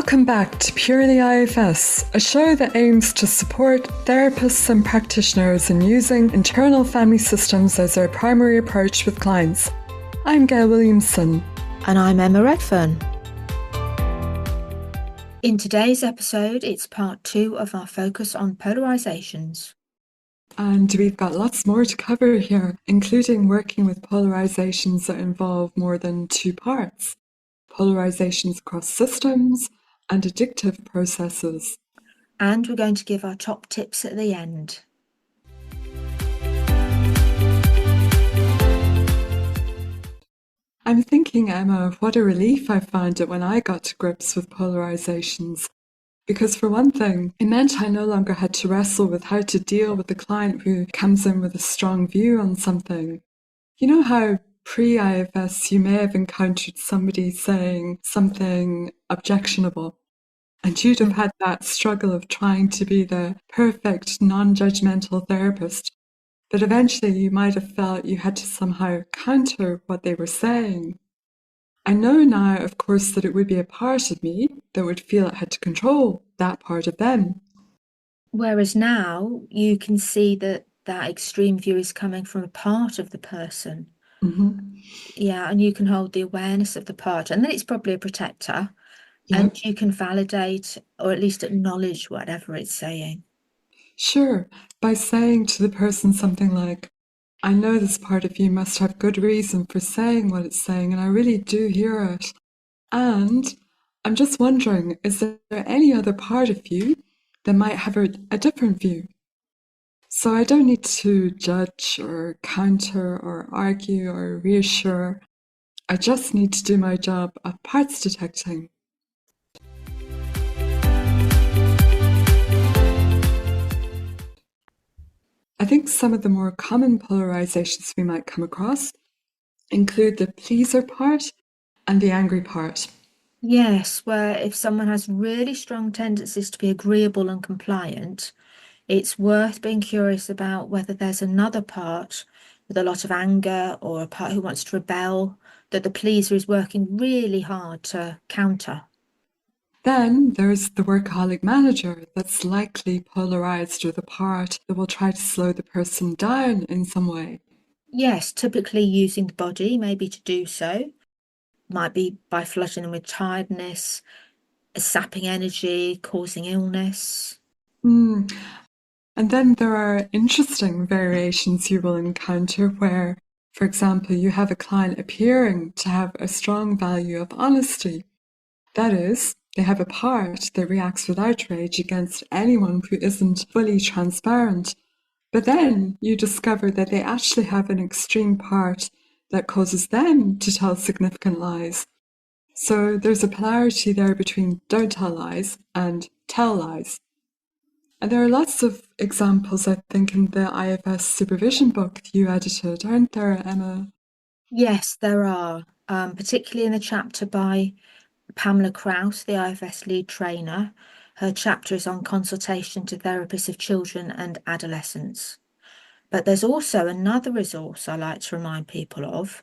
Welcome back to Purely IFS, a show that aims to support therapists and practitioners in using internal family systems as their primary approach with clients. I'm Gail Williamson. And I'm Emma Redfern. In today's episode, it's part 2 of our focus on polarisations. And we've got lots more to cover here, including working with polarisations that involve more than 2 parts. Polarisations across systems and addictive processes. And we're going to give our top tips at the end. I'm thinking, Emma, of what a relief I found it when I got to grips with polarisations. Because for one thing, it meant I no longer had to wrestle with how to deal with a client who comes in with a strong view on something. You know how pre-IFS you may have encountered somebody saying something objectionable, and you'd have had that struggle of trying to be the perfect non-judgmental therapist, but eventually you might have felt you had to somehow counter what they were saying. I know now, of course, that it would be a part of me that would feel it had to control that part of them. Whereas now you can see that that extreme view is coming from a part of the person. Yeah, and you can hold the awareness of the part, and then it's probably a protector, and you can validate or at least acknowledge whatever it's saying. Sure, by saying to the person something like, I know this part of you must have good reason for saying what it's saying, and I really do hear it. And I'm just wondering, is there any other part of you that might have a different view? So I don't need to judge or counter or argue or reassure. I just need to do my job of parts detecting. I think some of the more common polarizations we might come across include the pleaser part and the angry part. Yes, where if someone has really strong tendencies to be agreeable and compliant, it's worth being curious about whether there's another part with a lot of anger or a part who wants to rebel that the pleaser is working really hard to counter. Then there's the workaholic manager that's likely polarized with a part that will try to slow the person down in some way. Yes, typically using the body maybe to do so. Might be by flooding them with tiredness, sapping energy, causing illness. And then there are interesting variations you will encounter where, for example, you have a client appearing to have a strong value of honesty. That is, they have a part that reacts with outrage against anyone who isn't fully transparent. But then you discover that they actually have an extreme part that causes them to tell significant lies. So there's a polarity there between don't tell lies and tell lies. And there are lots of examples, I think, in the IFS supervision book that you edited, aren't there, Emma? Yes, there are, particularly in the chapter by Pamela Krause, the IFS lead trainer. Her chapter is on consultation to therapists of children and adolescents. But there's also another resource I like to remind people of,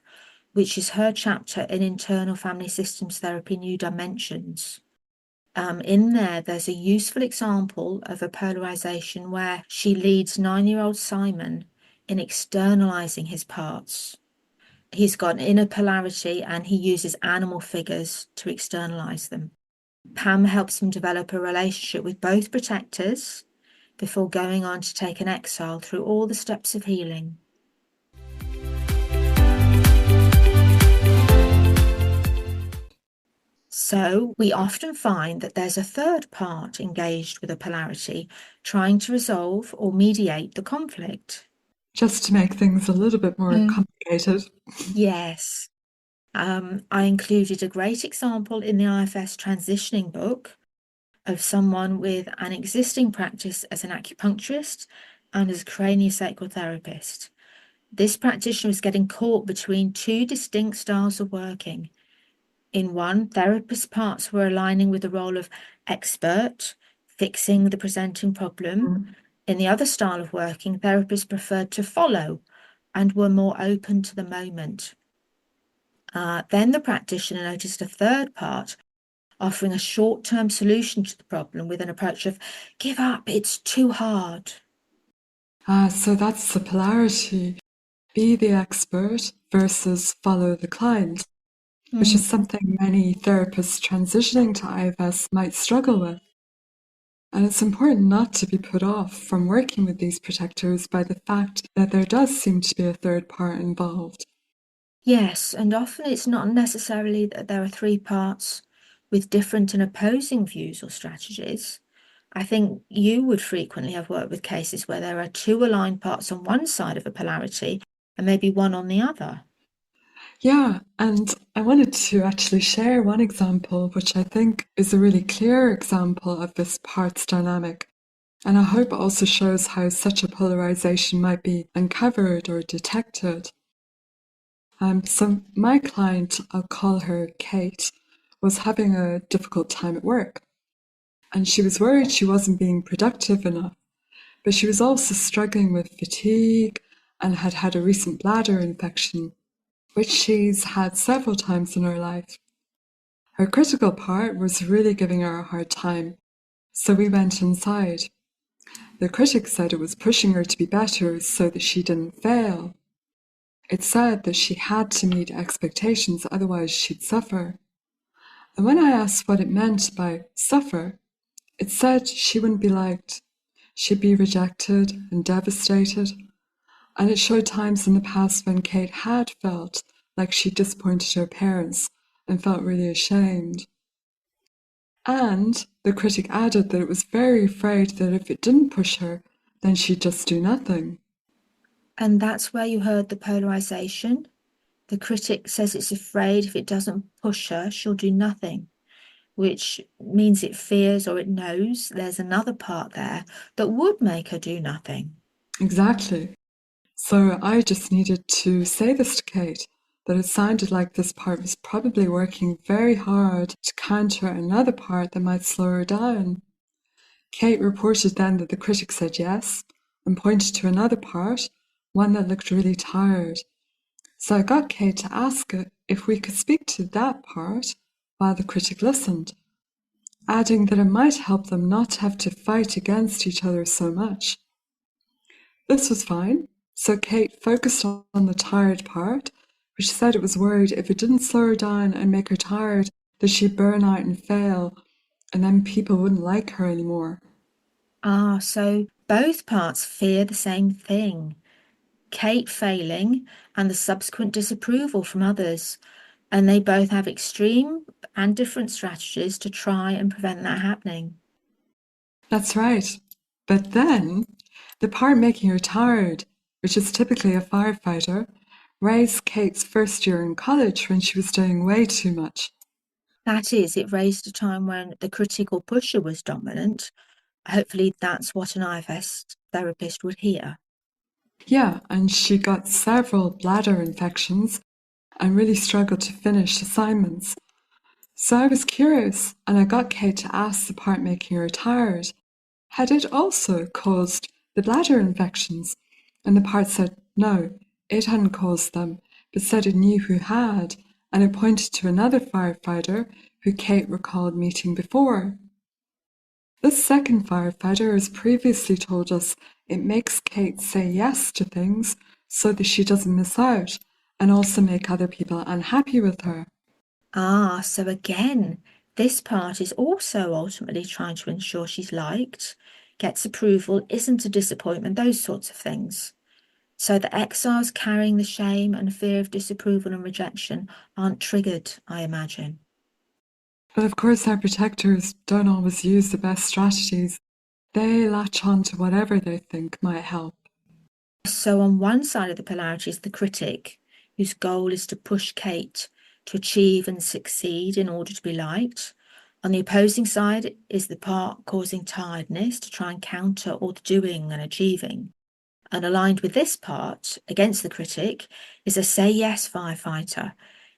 which is her chapter in Internal Family Systems Therapy, New Dimensions. In there's a useful example of a polarization where she leads 9-year-old Simon in externalizing his parts. He's got an inner polarity and he uses animal figures to externalize them. Pam helps him develop a relationship with both protectors before going on to take an exile through all the steps of healing. So we often find that there's a third part engaged with a polarity, trying to resolve or mediate the conflict. Just to make things a little bit more complicated. Yes. I included a great example in the IFS transitioning book of someone with an existing practice as an acupuncturist and as a craniosacral therapist. This practitioner was getting caught between 2 distinct styles of working. In one, therapist parts were aligning with the role of expert, fixing the presenting problem. In the other style of working, therapists preferred to follow and were more open to the moment. Then the practitioner noticed a third part offering a short-term solution to the problem with an approach of give up, it's too hard. So that's the polarity. Be the expert versus follow the client, which is something many therapists transitioning to IFS might struggle with. And it's important not to be put off from working with these protectors by the fact that there does seem to be a third part involved. Yes, and often it's not necessarily that there are three parts with different and opposing views or strategies. I think you would frequently have worked with cases where there are two aligned parts on one side of a polarity and maybe one on the other. Yeah, and I wanted to actually share one example, which I think is a really clear example of this parts dynamic. And I hope it also shows how such a polarization might be uncovered or detected. So my client, I'll call her Kate, was having a difficult time at work. And she was worried she wasn't being productive enough, but she was also struggling with fatigue and had had a recent bladder infection, which she's had several times in her life. Her critical part was really giving her a hard time, so we went inside. The critic said it was pushing her to be better so that she didn't fail. It said that she had to meet expectations, otherwise she'd suffer. And when I asked what it meant by suffer, it said she wouldn't be liked. She'd be rejected and devastated. And it showed times in the past when Kate had felt like she disappointed her parents and felt really ashamed. And the critic added that it was very afraid that if it didn't push her, then she'd just do nothing. And that's where you heard the polarization. The critic says it's afraid if it doesn't push her, she'll do nothing, which means it fears or it knows there's another part there that would make her do nothing. Exactly. So I just needed to say this to Kate, that it sounded like this part was probably working very hard to counter another part that might slow her down. Kate reported then that the critic said yes, and pointed to another part, one that looked really tired. So I got Kate to ask it if we could speak to that part while the critic listened, adding that it might help them not to have to fight against each other so much. This was fine, so Kate focused on the tired part, which said it was worried if it didn't slow her down and make her tired that she'd burn out and fail, and then people wouldn't like her anymore. So both parts fear the same thing, Kate failing and the subsequent disapproval from others. And they both have extreme and different strategies to try and prevent that happening. That's right. But then, the part making her tired, which is typically a firefighter, raised Kate's first year in college when she was doing way too much. That is, it raised a time when the critical pusher was dominant. Hopefully that's what an IFS therapist would hear. Yeah, and she got several bladder infections and really struggled to finish assignments. So I was curious, and I got Kate to ask the part making her tired, had it also caused the bladder infections? And the part said no, it hadn't caused them, but said it knew who had, and it pointed to another firefighter who Kate recalled meeting before. This second firefighter has previously told us it makes Kate say yes to things so that she doesn't miss out, and also make other people unhappy with her. So again, this part is also ultimately trying to ensure she's liked, gets approval, isn't a disappointment, those sorts of things. So the exiles carrying the shame and fear of disapproval and rejection aren't triggered, I imagine. But of course, our protectors don't always use the best strategies. They latch on to whatever they think might help. So on one side of the polarity is the critic, whose goal is to push Kate to achieve and succeed in order to be liked. On the opposing side is the part causing tiredness to try and counter all the doing and achieving. And aligned with this part, against the critic, is a say yes firefighter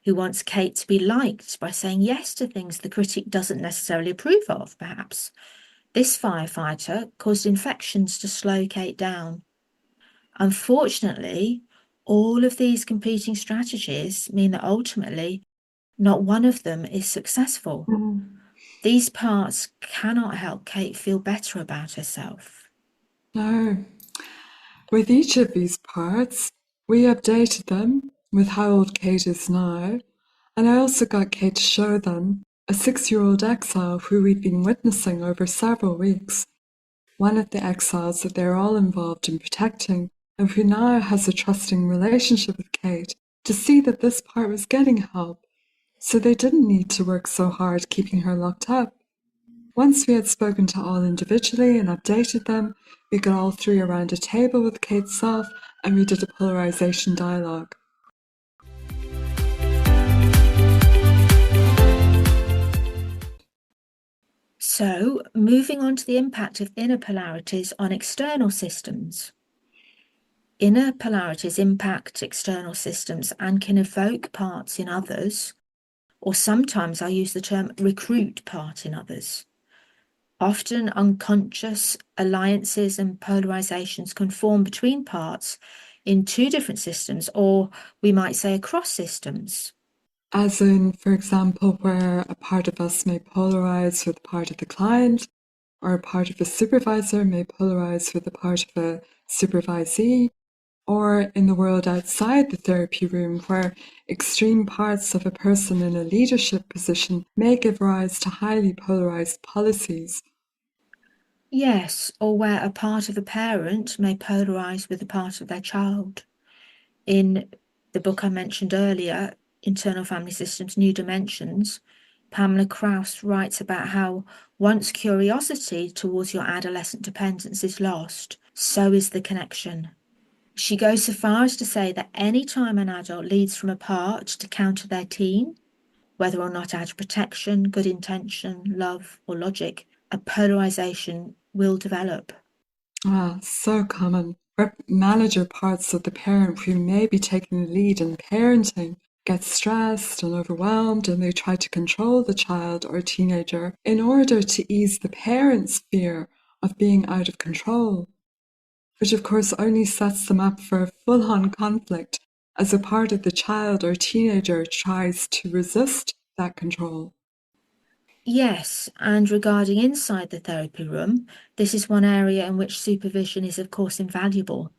who wants Kate to be liked by saying yes to things the critic doesn't necessarily approve of, perhaps. This firefighter caused infections to slow Kate down. Unfortunately, all of these competing strategies mean that ultimately not one of them is successful. these parts cannot help Kate feel better about herself. No. With each of these parts, we updated them with how old Kate is now, and I also got Kate to show them a 6-year-old exile who we'd been witnessing over several weeks. One of the exiles that they're all involved in protecting, and who now has a trusting relationship with Kate, to see that this part was getting help, so they didn't need to work so hard keeping her locked up. Once we had spoken to all individually and updated them, we got all three around a table with Kate's self, and we did a polarization dialogue. So, moving on to the impact of inner polarities on external systems. Inner polarities impact external systems and can evoke parts in others, or sometimes I use the term recruit part in others. Often unconscious alliances and polarizations can form between parts in two different systems, or we might say across systems. As in, for example, where a part of us may polarize with a part of the client, or a part of a supervisor may polarize with a part of a supervisee, or in the world outside the therapy room, where extreme parts of a person in a leadership position may give rise to highly polarized policies. Yes, or where a part of a parent may polarize with a part of their child. In the book I mentioned earlier, Internal Family Systems, New Dimensions, Pamela Krauss writes about how once curiosity towards your adolescent dependence is lost, so is the connection. She goes so far as to say that any time an adult leads from a part to counter their teen, whether or not out of protection, good intention, love, or logic, a polarization will develop. Ah, so common. Manager parts of the parent who may be taking the lead in parenting get stressed and overwhelmed, and they try to control the child or teenager in order to ease the parent's fear of being out of control, which of course only sets them up for a full-on conflict as a part of the child or teenager tries to resist that control. Yes, and regarding inside the therapy room, this is one area in which supervision is, of course, invaluable.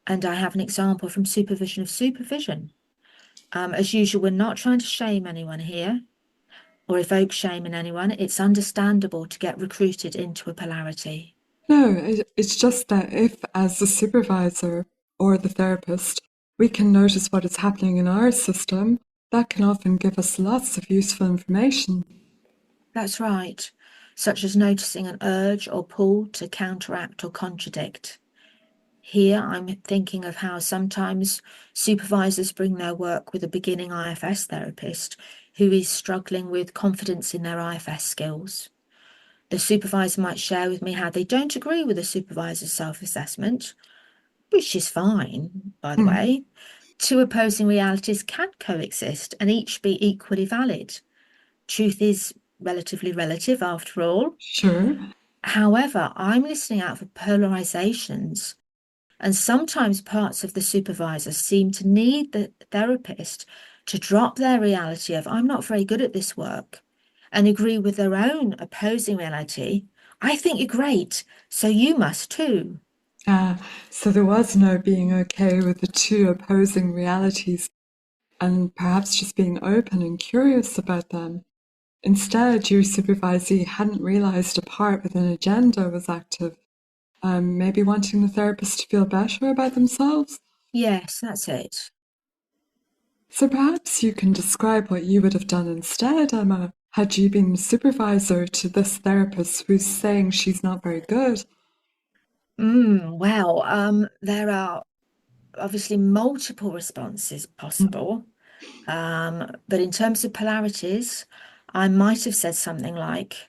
And I have an example from supervision of supervision. As usual, we're not trying to shame anyone here or evoke shame in anyone. It's understandable to get recruited into a polarity. No, it's just that if, as the supervisor or the therapist, we can notice what is happening in our system, that can often give us lots of useful information. That's right, such as noticing an urge or pull to counteract or contradict. Here, I'm thinking of how sometimes supervisors bring their work with a beginning IFS therapist who is struggling with confidence in their IFS skills. The supervisor might share with me how they don't agree with the supervisor's self-assessment, which is fine, by the way. Two opposing realities can coexist and each be equally valid. Truth is relatively relative, after all. Sure. However, I'm listening out for polarizations, and sometimes parts of the supervisor seem to need the therapist to drop their reality of, I'm not very good at this work, and agree with their own opposing reality. I think you're great, so you must too. So there was no being okay with the two opposing realities and perhaps just being open and curious about them. Instead, your supervisee hadn't realized a part with an agenda was active, maybe wanting the therapist to feel better about themselves. Yes, that's it. So perhaps you can describe what you would have done instead, Emma, had you been the supervisor to this therapist who's saying she's not very good. Well, there are obviously multiple responses possible. But in terms of polarities, I might have said something like,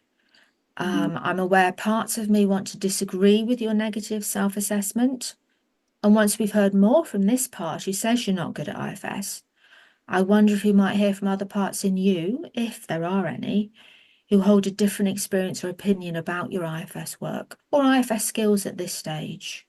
I'm aware parts of me want to disagree with your negative self-assessment. And once we've heard more from this part who says you're not good at IFS, I wonder if we might hear from other parts in you, if there are any, who hold a different experience or opinion about your IFS work or IFS skills at this stage.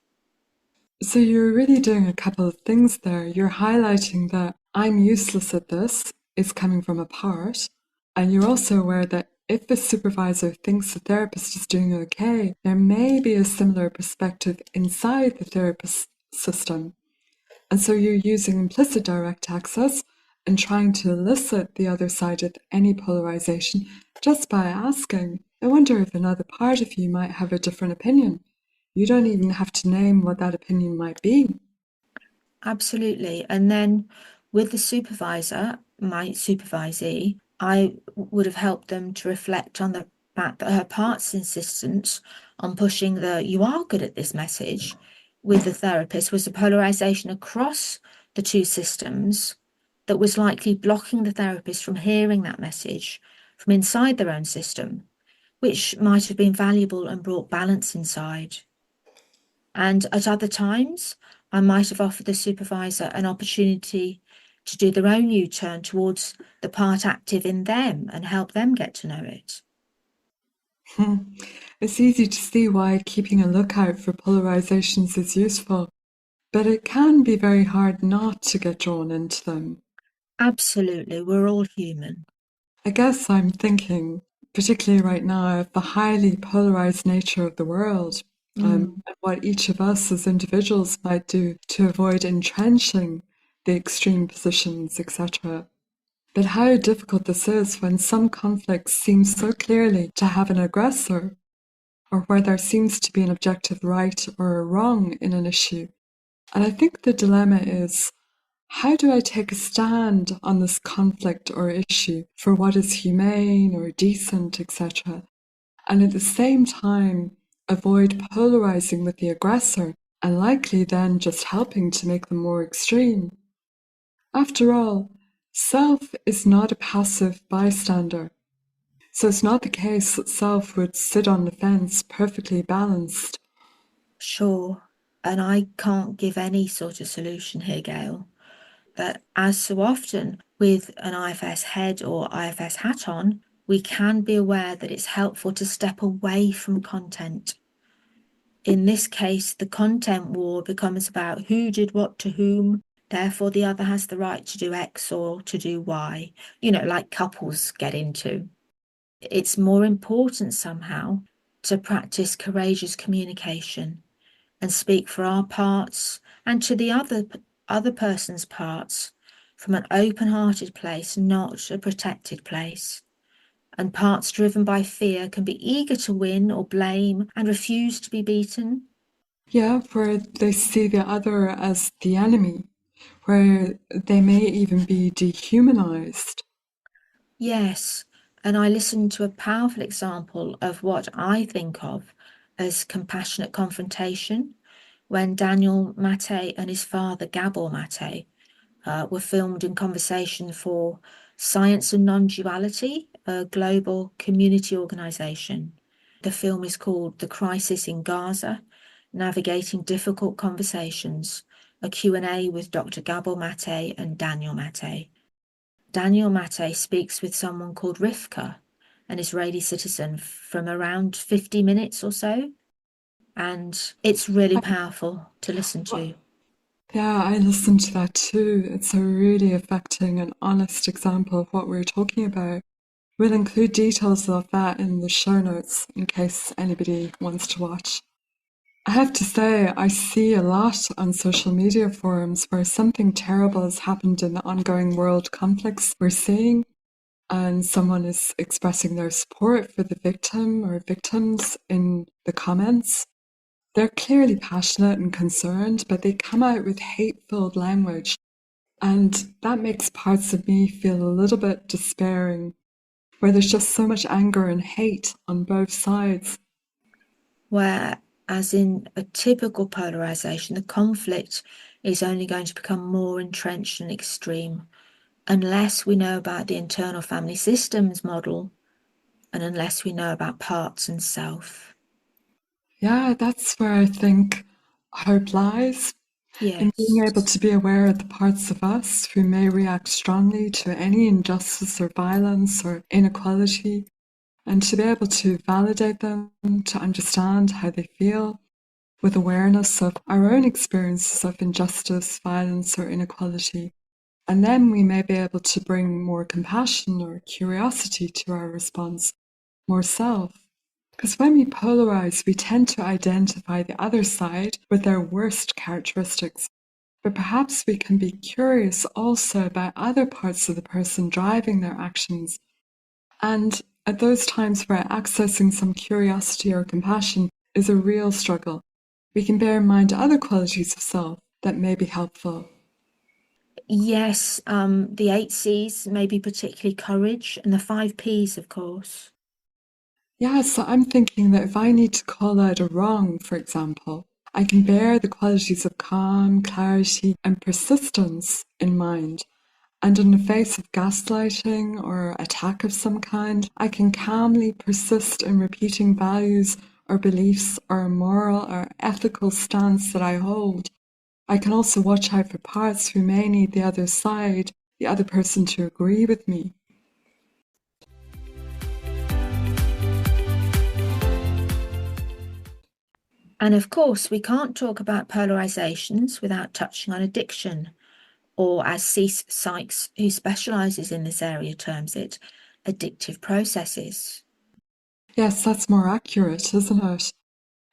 So you're really doing a couple of things there. You're highlighting that I'm useless at this is coming from a part, and you're also aware that if the supervisor thinks the therapist is doing okay, there may be a similar perspective inside the therapist system. And so you're using implicit direct access and trying to elicit the other side of any polarization just by asking. I wonder if another part of you might have a different opinion. You don't even have to name what that opinion might be. Absolutely. And then with the supervisor, my supervisee, I would have helped them to reflect on the fact that her part's insistence on pushing the "you are good at this" message with the therapist was a polarization across the two systems that was likely blocking the therapist from hearing that message from inside their own system, which might have been valuable and brought balance inside. And at other times, I might have offered the supervisor an opportunity to do their own U-turn towards the part active in them and help them get to know it. It's easy to see why keeping a lookout for polarizations is useful, but it can be very hard not to get drawn into them. Absolutely, we're all human. I guess I'm thinking, particularly right now, of the highly polarized nature of the world, and what each of us as individuals might do to avoid entrenching the extreme positions, etc. But how difficult this is when some conflicts seem so clearly to have an aggressor, or where there seems to be an objective right or a wrong in an issue. And I think the dilemma is, how do I take a stand on this conflict or issue for what is humane or decent, etc., and at the same time avoid polarizing with the aggressor and likely then just helping to make them more extreme? After all, self is not a passive bystander. So it's not the case that self would sit on the fence perfectly balanced. Sure. And I can't give any sort of solution here, Gail. But as so often with an IFS head or IFS hat on, we can be aware that it's helpful to step away from content. In this case, the content war becomes about who did what to whom, therefore the other has the right to do X or to do Y, like couples get into. It's more important somehow to practice courageous communication and speak for our parts and to the other person's parts from an open-hearted place, not a protected place. And parts driven by fear can be eager to win or blame and refuse to be beaten. Yeah, where they see the other as the enemy, where they may even be dehumanized. Yes, and I listened to a powerful example of what I think of as compassionate confrontation when Daniel Maté and his father, Gabor Maté, were filmed in conversation for Science and Non-Duality, a global community organization. The film is called The Crisis in Gaza, Navigating Difficult Conversations, a Q&A with Dr. Gabor Maté and Daniel Maté. Daniel Maté speaks with someone called Rivka, an Israeli citizen, from around 50 minutes or so. And it's really powerful to listen to. Yeah, I listened to that too. It's a really affecting and honest example of what we're talking about. We'll include details of that in the show notes in case anybody wants to watch. I have to say, I see a lot on social media forums where something terrible has happened in the ongoing world conflicts we're seeing, and someone is expressing their support for the victim or victims in the comments. They're clearly passionate and concerned, but they come out with hate-filled language, and that makes parts of me feel a little bit despairing, where there's just so much anger and hate on both sides. Where, as in a typical polarization, the conflict is only going to become more entrenched and extreme unless we know about the internal family systems model and unless we know about parts and self. Yeah, that's where I think hope lies, in being able Yes. to be aware of the parts of us who may react strongly to any injustice or violence or inequality, and to be able to validate them, to understand how they feel, with awareness of our own experiences of injustice, violence, or inequality. And then we may be able to bring more compassion or curiosity to our response, more self. Because when we polarize, we tend to identify the other side with their worst characteristics. But perhaps we can be curious also about other parts of the person driving their actions. And at those times where accessing some curiosity or compassion is a real struggle, we can bear in mind other qualities of self that may be helpful. Yes, the 8 C's, maybe particularly courage, and the 5 P's, of course. Yeah, so I'm thinking that if I need to call out a wrong, for example, I can bear the qualities of calm, clarity, and persistence in mind. And in the face of gaslighting or attack of some kind, I can calmly persist in repeating values or beliefs or a moral or ethical stance that I hold. I can also watch out for parts who may need the other side, the other person to agree with me. And of course, we can't talk about polarizations without touching on addiction, or as C. Sykes, who specializes in this area, terms it, addictive processes. Yes, that's more accurate, isn't it?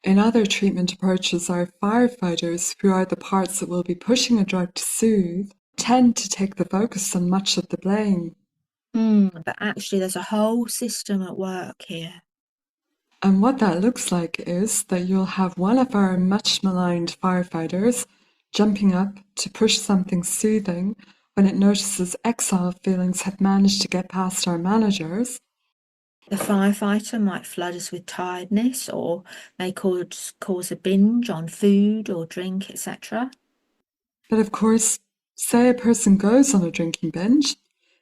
In other treatment approaches, our firefighters, who are the parts that will be pushing a drug to soothe, tend to take the focus on much of the blame. But actually, there's a whole system at work here. And what that looks like is that you'll have one of our much maligned firefighters jumping up to push something soothing when it notices exile feelings have managed to get past our managers. The firefighter might flood us with tiredness or may cause a binge on food or drink, etc. But of course, say a person goes on a drinking binge,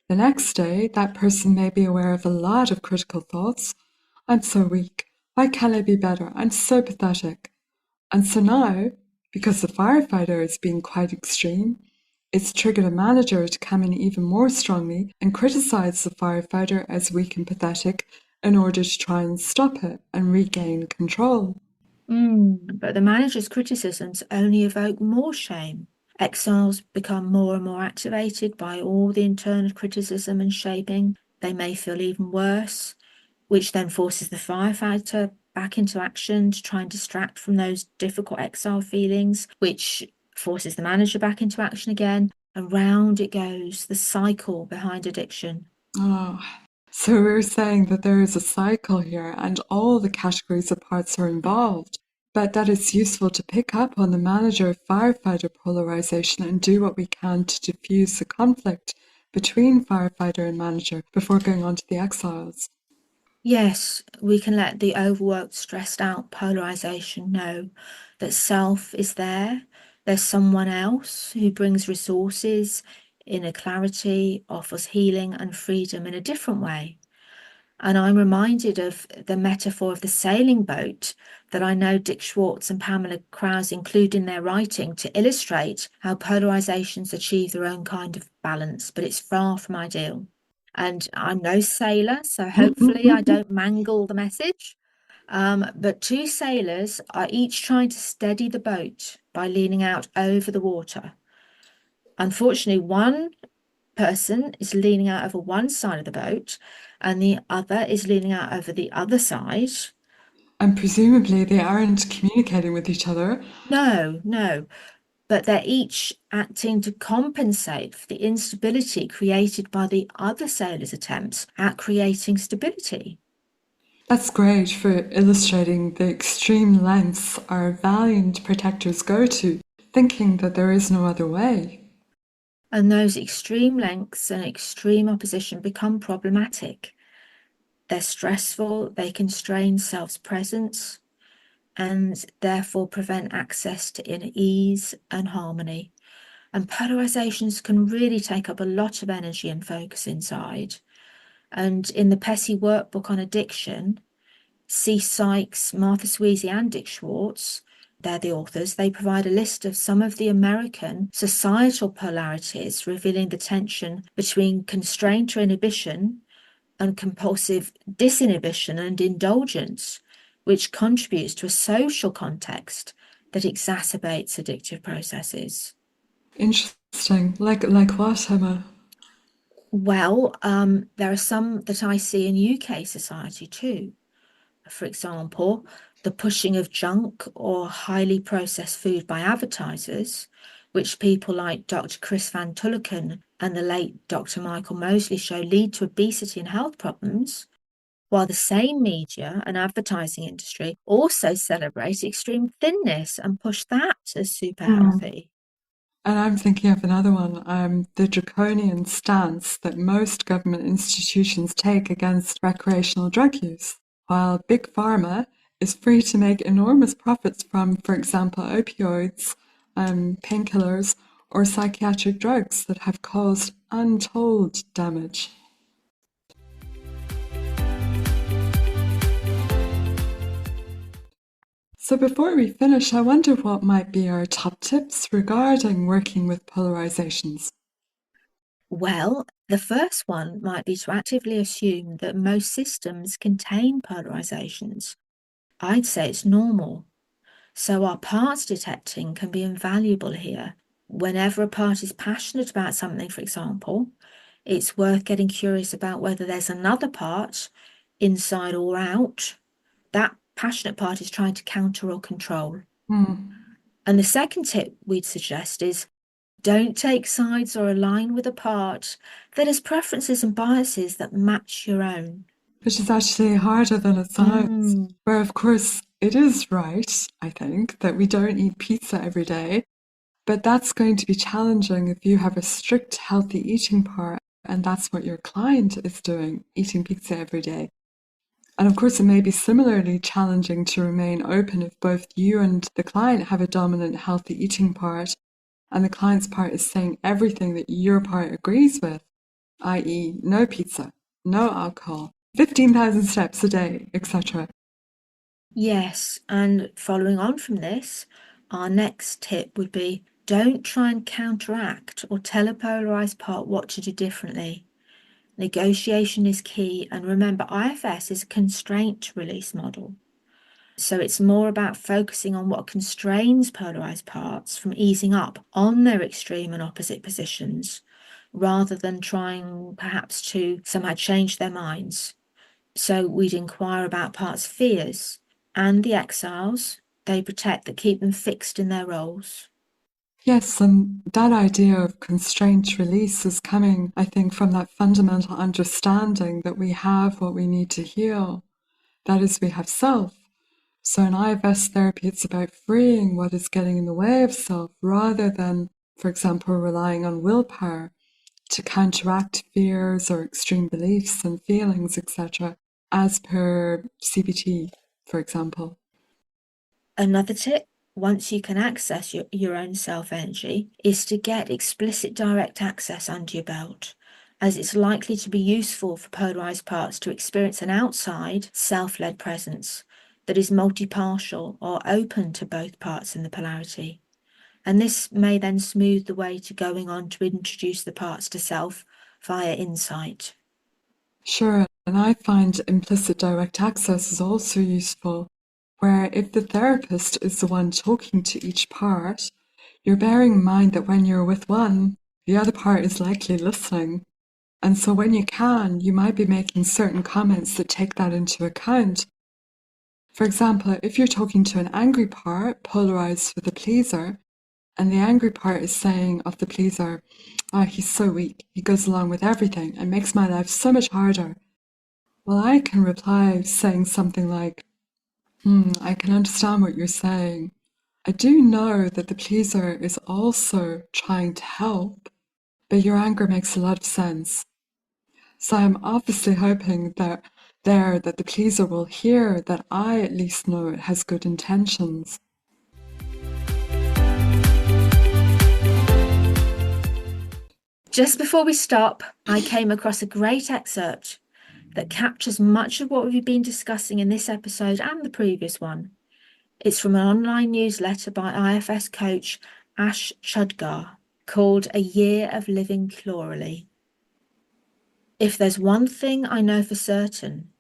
the next day that person may be aware of a lot of critical thoughts. I'm so weak. Why can't I be better? I'm so pathetic. And so now, because the firefighter is being quite extreme, it's triggered a manager to come in even more strongly and criticize the firefighter as weak and pathetic in order to try and stop it and regain control. But the manager's criticisms only evoke more shame. Exiles become more and more activated by all the internal criticism and shaping. They may feel even worse, which then forces the firefighter back into action to try and distract from those difficult exile feelings, which forces the manager back into action again. And round it goes, the cycle behind addiction. Oh, so we're saying that there is a cycle here and all the categories of parts are involved, but that it's useful to pick up on the manager-firefighter polarization and do what we can to diffuse the conflict between firefighter and manager before going on to the exiles. Yes, we can let the overworked, stressed out polarization know that self is there. There's someone else who brings resources, inner clarity, offers healing and freedom in a different way. And I'm reminded of the metaphor of the sailing boat that I know Dick Schwartz and Pamela Krause include in their writing to illustrate how polarizations achieve their own kind of balance, but it's far from ideal. And I'm no sailor, so hopefully I don't mangle the message. But 2 sailors are each trying to steady the boat by leaning out over the water. Unfortunately, one person is leaning out over one side of the boat and the other is leaning out over the other side. And presumably they aren't communicating with each other. No, but they're each acting to compensate for the instability created by the other sailor's attempts at creating stability. That's great for illustrating the extreme lengths our valiant protectors go to, thinking that there is no other way. And those extreme lengths and extreme opposition become problematic. They're stressful, they constrain self's presence, and therefore prevent access to inner ease and harmony. And polarizations can really take up a lot of energy and focus inside. And in the PESI workbook on addiction, C. Sykes, Martha Sweezy, and Dick Schwartz, they're the authors, they provide a list of some of the American societal polarities, revealing the tension between constraint or inhibition and compulsive disinhibition and indulgence, which contributes to a social context that exacerbates addictive processes. Interesting. Like what, Emma? Well, there are some that I see in UK society too. For example, the pushing of junk or highly processed food by advertisers, which people like Dr. Chris Van Tulleken and the late Dr. Michael Mosley show lead to obesity and health problems, while the same media and advertising industry also celebrate extreme thinness and push that as super Hmm. healthy. And I'm thinking of another one, the draconian stance that most government institutions take against recreational drug use, while Big Pharma is free to make enormous profits from, for example, opioids, painkillers, or psychiatric drugs that have caused untold damage. So before we finish, I wonder what might be our top tips regarding working with polarizations. Well, the first one might be to actively assume that most systems contain polarizations. I'd say it's normal. So our parts detecting can be invaluable here. Whenever a part is passionate about something, for example, it's worth getting curious about whether there's another part, inside or out, that passionate part is trying to counter or control. Hmm. And the second tip we'd suggest is don't take sides or align with a part that has preferences and biases that match your own. Which is actually harder than it sounds. Mm. Where, of course, it is right, I think, that we don't eat pizza every day, but that's going to be challenging if you have a strict healthy eating part and that's what your client is doing, eating pizza every day. And of course, it may be similarly challenging to remain open if both you and the client have a dominant healthy eating part and the client's part is saying everything that your part agrees with, i.e., no pizza, no alcohol, 15,000 steps a day, etc. Yes, and following on from this, our next tip would be don't try and counteract or tell a polarized part what to do differently. Negotiation is key, and remember, IFS is a constraint release model. So it's more about focusing on what constrains polarized parts from easing up on their extreme and opposite positions, rather than trying perhaps to somehow change their minds. So we'd inquire about parts' fears and the exiles they protect that keep them fixed in their roles. Yes, and that idea of constraint release is coming, I think, from that fundamental understanding that we have what we need to heal. That is, we have self. So in IFS therapy, it's about freeing what is getting in the way of self rather than, for example, relying on willpower to counteract fears or extreme beliefs and feelings, etc., as per CBT, for example. Another tip, once you can access your own self energy, is to get explicit direct access under your belt, as it's likely to be useful for polarized parts to experience an outside, self led presence that is multi-partial or open to both parts in the polarity. And this may then smooth the way to going on to introduce the parts to self via insight. Sure, and I find implicit direct access is also useful, where if the therapist is the one talking to each part, you're bearing in mind that when you're with one, the other part is likely listening. And so when you can, you might be making certain comments that take that into account. For example, if you're talking to an angry part, polarized with a pleaser, and the angry part is saying of the pleaser, "Ah, he's so weak, he goes along with everything and makes my life so much harder." Well, I can reply saying something like, I can understand what you're saying. I do know that the pleaser is also trying to help, but your anger makes a lot of sense. So I'm obviously hoping that the pleaser will hear that I at least know it has good intentions. Just before we stop, I came across a great excerpt that captures much of what we've been discussing in this episode and the previous one. It's from an online newsletter by IFS coach Ash Chudgar called A Year of Living Plurally. If there's one thing I know for certain,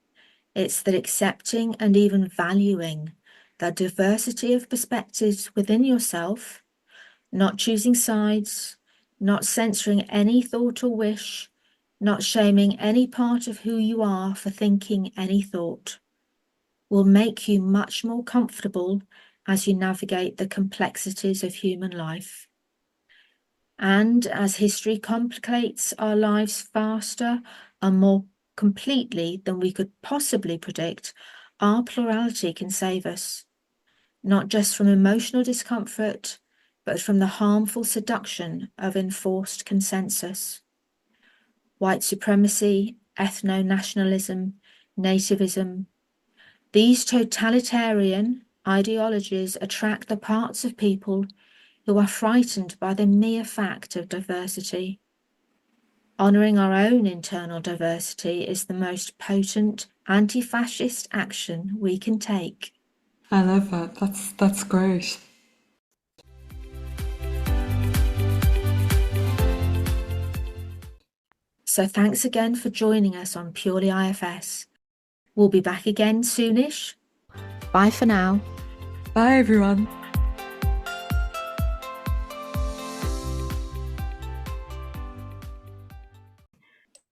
it's that accepting and even valuing the diversity of perspectives within yourself, not choosing sides, not censoring any thought or wish, not shaming any part of who you are for thinking any thought, will make you much more comfortable as you navigate the complexities of human life. And as history complicates our lives faster and more completely than we could possibly predict, our plurality can save us, not just from emotional discomfort, but from the harmful seduction of enforced consensus. White supremacy, ethno-nationalism, nativism, these totalitarian ideologies attract the parts of people who are frightened by the mere fact of diversity. Honouring our own internal diversity is the most potent anti-fascist action we can take. I love it. That's great. So thanks again for joining us on Purely IFS. We'll be back again soonish. Bye for now. Bye, everyone.